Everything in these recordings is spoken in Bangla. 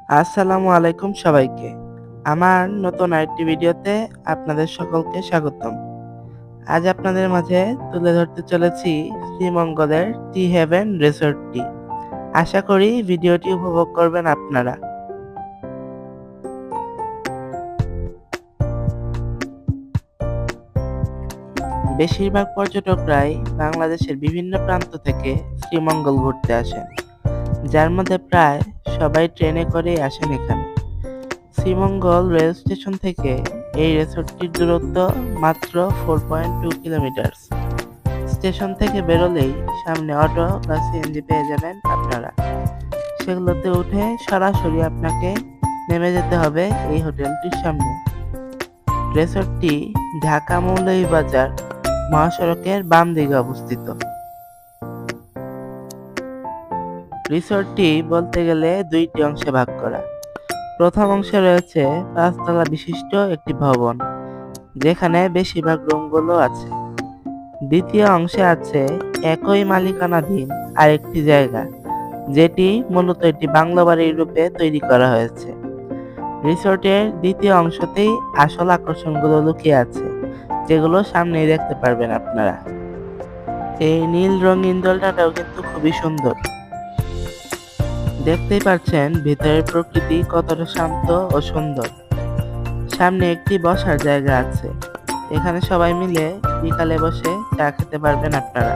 আসসালামু আলাইকুম সবাইকে। আমার নতুন আরেকটি ভিডিওতে আপনাদের সকলকে স্বাগতম। আজ আপনাদের মাঝে তুলে ধরতে চলেছি শ্রীমঙ্গলের টি হেভেন রিসোর্টটি। আশা করি ভিডিওটি উপভোগ করবেন আপনারা। বেশিরভাগ পর্যটকরাই বাংলাদেশের বিভিন্ন প্রান্ত থেকে শ্রীমঙ্গল ঘুরতে আসেন, যার মধ্যে প্রায় সবাই ট্রেনে করেই আসেন এখানে। শ্রীমঙ্গল রেল স্টেশন থেকে এই রিসোর্টটির দূরত্ব মাত্র 4.2 কিলোমিটার। স্টেশন থেকে বেরোলেই সামনে অটো বা সিএনজি পেয়ে যাবেন আপনারা। সেগুলোতে উঠে সরাসরি আপনাকে নেমে যেতে হবে এই হোটেলটির সামনে। রিসোর্টটি ঢাকা মৌলভীবাজার মহাসড়কের বাম দিকে অবস্থিত। রিসোর্টটি বলতে গেলে দুইটি অংশে ভাগ করা। প্রথম অংশে রয়েছে 5 তলা বিশিষ্ট একটি ভবন, যেখানে বেশিরভাগ রুমগুলো আছে। দ্বিতীয় অংশে আছে একই মালিকানাধীন আরেকটি জায়গা, যেটি মূলত একটি বাংলো বাড়ির রূপে তৈরি করা হয়েছে। রিসোর্টের দ্বিতীয় অংশতেই আসল আকর্ষণগুলো লুকিয়ে আছে, যেগুলো সামনেই দেখতে পারবেন আপনারা। এই নীল রঙিন দোলনাটাও কিন্তু খুবই সুন্দর। দেখতেই পাচ্ছেন ভিতরের প্রকৃতি কতটা শান্ত ও সুন্দর। সামনে একটি বসার জায়গা আছে, এখানে সবাই মিলে বিকালে বসে চা খেতে পারবেন আপনারা।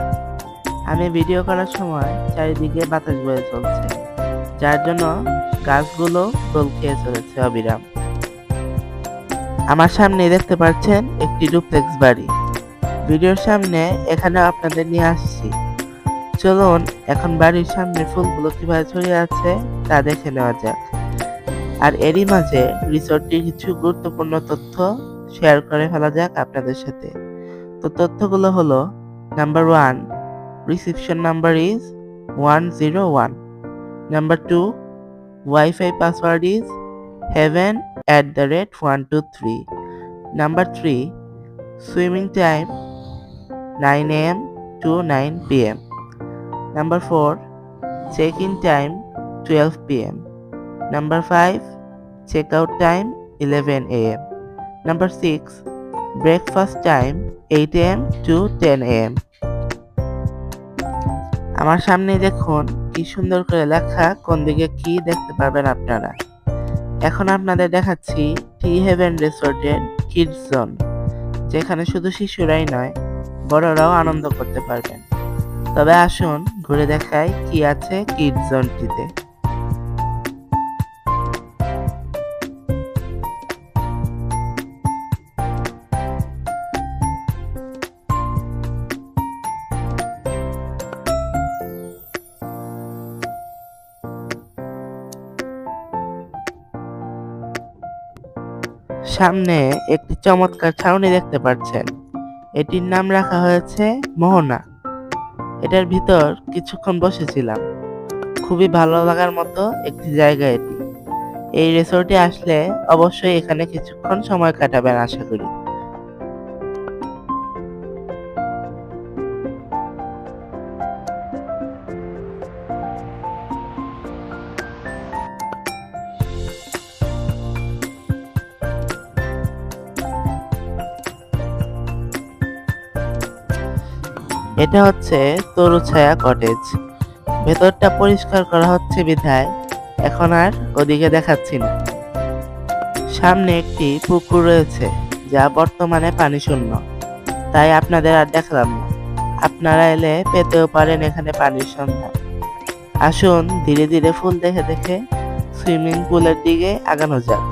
আমি ভিডিও করার সময় চারিদিকে বাতাস বয়ে চলছে, যার জন্য গাছগুলো দোল খেয়ে চলেছে অবিরাম। আমার সামনে দেখতে পাচ্ছেন একটি ডুপ্লেক্স বাড়ি। ভিডিওর সামনে এখানে আপনাদের নিয়ে আসছি। চলুন এখন বাড়ির সামনে ফুলগুলো কিভাবে ছড়িয়ে আছে তা দেখে নেওয়া যাক। আর এরই মাঝে রিসোর্টটির কিছু গুরুত্বপূর্ণ তথ্য শেয়ার করে ফেলা যাক আপনাদের সাথে। তো তথ্যগুলো হলো: number 1, reception number is 101. Number 2, Wi-Fi password is heaven@123. Number 3, swimming time 9 a.m. to 9 p.m. Number 4, check-in time 12 p.m. Number 5, check-out time 11 a.m. Number 6, breakfast time 8 a.m. to 10 a.m. আমার সামনে দেখুন কি সুন্দর করে লেখা, কোন দিকে কি দেখতে পারবেন আপনারা। এখন আপনাদের দেখাচ্ছি টি হেভেন রিসোর্টের কিডস জোন, যেখানে শুধু শিশুরাই নয়, বড়রাও আনন্দ করতে পারবেন। তবে আসুন ঘুরে দেখাই কি আছে কিডস জোনটিতে। সামনে একটি চমৎকার ছাউনি দেখতে পাচ্ছেন, এটির নাম রাখা হয়েছে মোহনা। এটার ভিতর কিছুক্ষণ বসেছিলাম, খুবই ভালো লাগার মতো একটি জায়গা এটি। এই রিসোর্টে আসলে অবশ্যই এখানে কিছুক্ষণ সময় কাটাবেন আশা করি। এটা হচ্ছে তরুছায়া কটেজ। ভেতরটা পরিষ্কার করা হচ্ছে বিধায় এখন আর ওদিকে দেখাচ্ছি না। সামনে একটি পুকুর রয়েছে, যা বর্তমানে পানি শূন্য, তাই আপনাদের আর দেখালাম না। আপনারা এলে পেতেও পারেন এখানে পানির সন্ধান। আসুন ধীরে ধীরে ফুল দেখে দেখে সুইমিং পুলের দিকে আগানো যাক।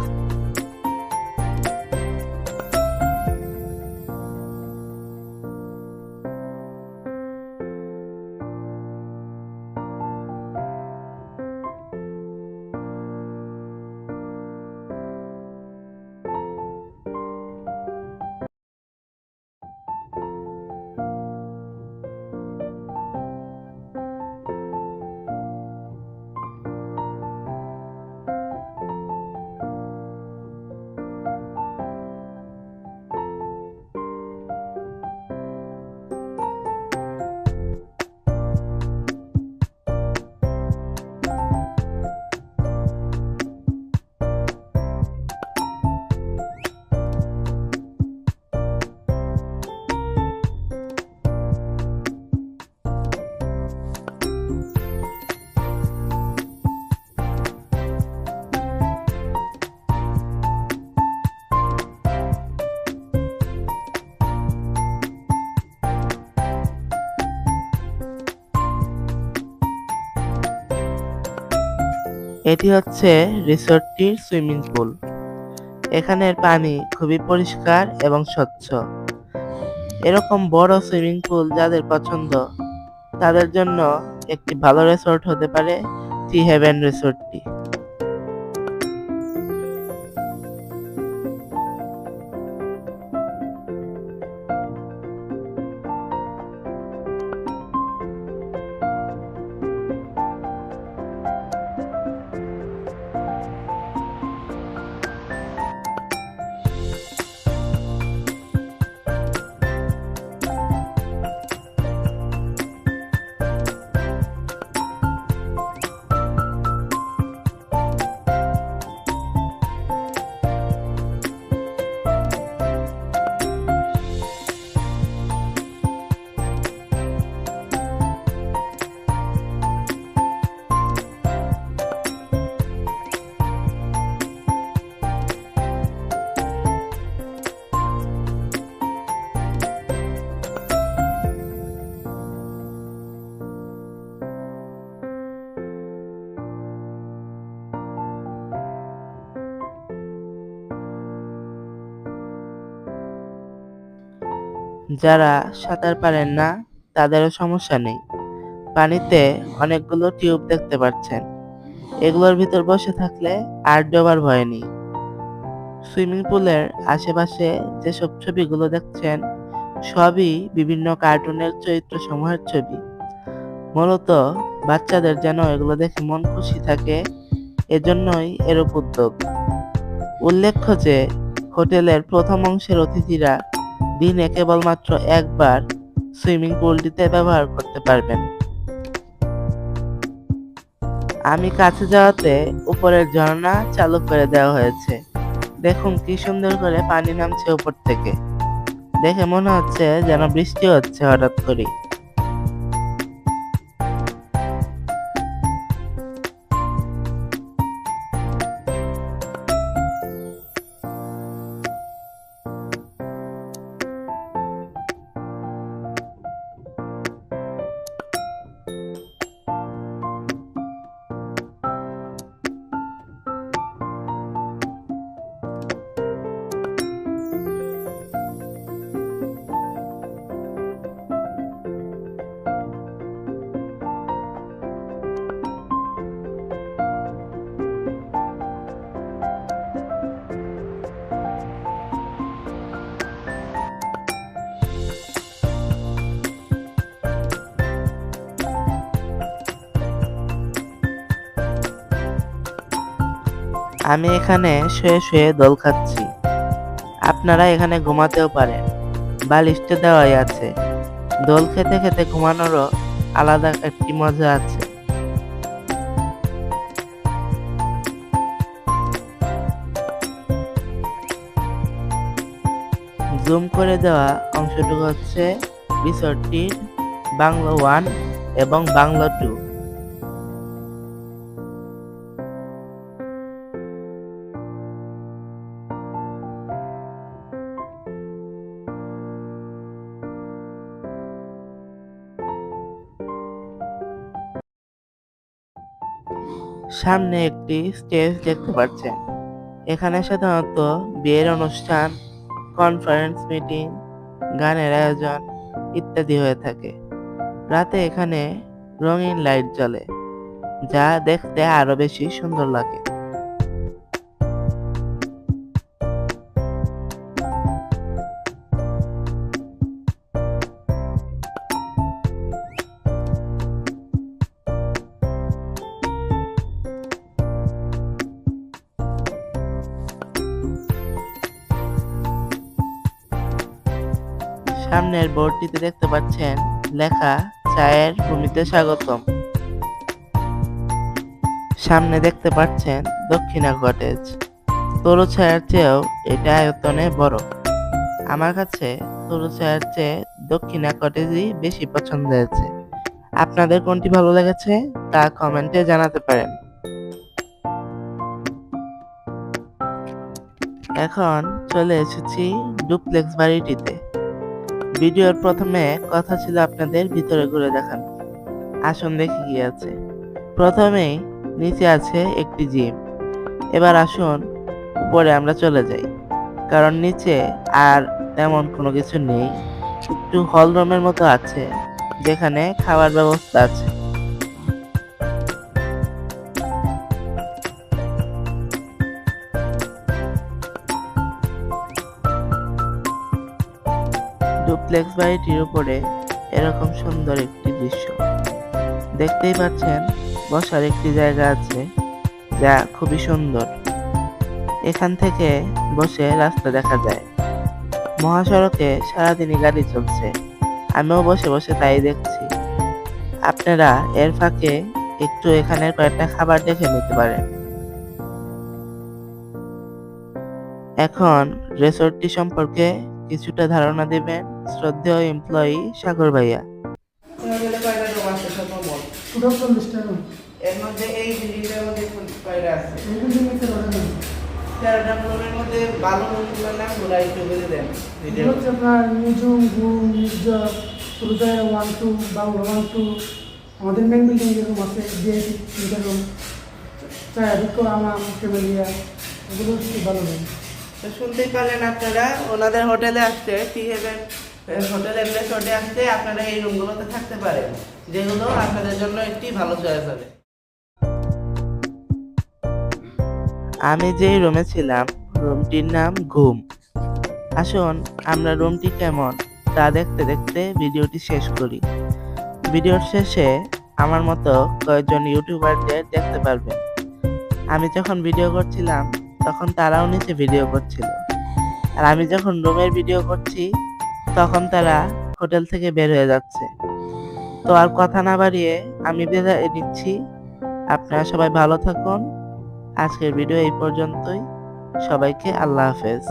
এটি হচ্ছে রিসোর্টটির সুইমিং পুল। এখানের পানি খুবই পরিষ্কার এবং স্বচ্ছ। এরকম বড় সুইমিং পুল যাদের পছন্দ তাদের জন্য একটি ভালো রিসোর্ট হতে পারে সি হেভেন রিসোর্টটি। যারা সাঁতার পারেন না তাদেরও সমস্যা নেই। পানিতে অনেকগুলো টিউব দেখতে পাচ্ছেন। এগুলোর ভিতর বসে থাকলে আর ডোবার ভয় নেই। সুইমিং পুলের আশেপাশে যেসব ছবিগুলো দেখছেন সবই বিভিন্ন কার্টুনের চরিত্র সমূহের ছবি। মূলত বাচ্চাদের যেন এগুলো দেখে মন খুশি থাকে, এজন্যই এরূপ উদ্যোগ। উল্লেখ্য যে হোটেলের প্রথম অংশের অতিথিরা দিনে কেবলমাত্র একবার সুইমিং পুলটিতে ব্যবহার করতে পারবেন। আমি কাছে যাওয়াতে উপরের ঝর্ণা চালু করে দেওয়া হয়েছে। দেখুন কি সুন্দর করে পানি নামছে উপর থেকে। দেখে মনে হচ্ছে যেন বৃষ্টি হচ্ছে হঠাৎ করে। আমি এখানে শুয়ে শুয়ে দোল খাচ্ছি। আপনারা এখানে ঘুমাতেও পারেন, বালিশটা দেওয়াই আছে। দোল খেতে খেতে ঘুমানোরও আলাদা একটি মজা আছে। জুম করে দেওয়া অংশটুকু হচ্ছে রিসোর্টটির বাংলো 1 এবং বাংলো 2। সামনে একটি স্টেজ দেখতে পাচ্ছেন। এখানে সাধারণত বিয়ের অনুষ্ঠান, কনফারেন্স মিটিং, গানের আয়োজন ইত্যাদি হয়ে থাকে। রাতে এখানে রঙিন লাইট জ্বলে, যা দেখতে আরো বেশি সুন্দর লাগে। সামনের বোর্ডটিতে দেখতে পাচ্ছেন লেখা চায়ের ভূমিতে স্বাগতম। সামনে দেখতে পাচ্ছেন দক্ষিণা কটেজ। তরু ছায়ার চেয়েও এটা আয়তনে বড়। আমার কাছে তরু ছায়ার চেয়ে দক্ষিণা কটেজই বেশি পছন্দ হয়েছে। আপনাদের কোনটি ভালো লেগেছে তা কমেন্টে জানাতে পারেন। এখন চলে এসেছি ডুপ্লেক্স বাড়িটিতে। ভিডিওর প্রথমে কথা ছিল আপনাদের ভিতরে ঘুরে দেখানো। আসুন দেখি কি আছে। প্রথমেই নিচে আছে একটি জিম। এবার আসুন উপরে আমরা চলে যাই, কারণ নিচে আর তেমন কোনো কিছু নেই। একটু হল রুমের মতো আছে যেখানে খাবার ব্যবস্থা আছে। ডুপ্লেক্স বাড়িটির উপরে এরকম সুন্দর একটি দৃশ্য দেখতেই পাচ্ছেন। বসার একটি জায়গা আছে যা খুবই সুন্দর। এখান থেকে বসে রাস্তা দেখা যায়। মহাসড়কে সারাদিনই গাড়ি চলছে, আমিও বসে বসে তাই দেখছি। আপনারা এর ফাঁকে একটু এখানের কয়েকটা খাবার দেখে নিতে পারেন। এখন রিসোর্টটি সম্পর্কে কিছুটা ধারণা দিবেন শ্রদ্ধেয় এমপ্লয়ি সাগর ভাইয়া। কয়টা রুম আছে সর্বমোট? টোটাল 40টা রুম। এর মধ্যে এই বিল্ডিংটার মধ্যে কয়টা আছে? এই বিল্ডিংয়ে 13টা রুম। 13টা রুমের মধ্যে ভালো রুমগুলোর নামগুলো একটু বলে দেন। এগুলো হচ্ছে আপনার নিউজুম, গুম, মির্জা, রুজাইরা 1, 2, বাংলা 1, 2। আমাদের মেন বিল্ডিং এর রুম আছে, ভিআইপি 3টা রুম, চায়াদিক্য, আমাম, ক্যামেলিয়া, এগুলো হচ্ছে ভালো রুম। তো শুনতেই পারলেন আপনারা, ওনাদের হোটেলে আসছে, টি হেভেন হোটেল এন্ড রিসোর্টে আসছে আপনারা এই রুমগুলোতে থাকতে পারেন, যেগুলো আপনাদের জন্য একটি ভালো চয়েস হবে। আমি যেই রুমে ছিলাম রুমটির নাম ঘুম। আসুন আমরা রুমটি কেমন তা দেখতে দেখতে ভিডিওটি শেষ করি। ভিডিওর শেষে আমার মতো কয়েকজন ইউটিউবারদের দেখতে পারবেন। আমি যখন ভিডিও করছিলাম তখন তারাও নিচে ভিডিও করছিল, আর আমি যখন রুমের ভিডিও করছি তখন তারা হোটেল থেকে বের হয়ে যাচ্ছে। তো আর কথা না বাড়িয়ে আমি বিদায় নিচ্ছি। আপনারা সবাই ভালো থাকুন। আজকের ভিডিও এই পর্যন্তই। সবাইকে আল্লাহ হাফেজ।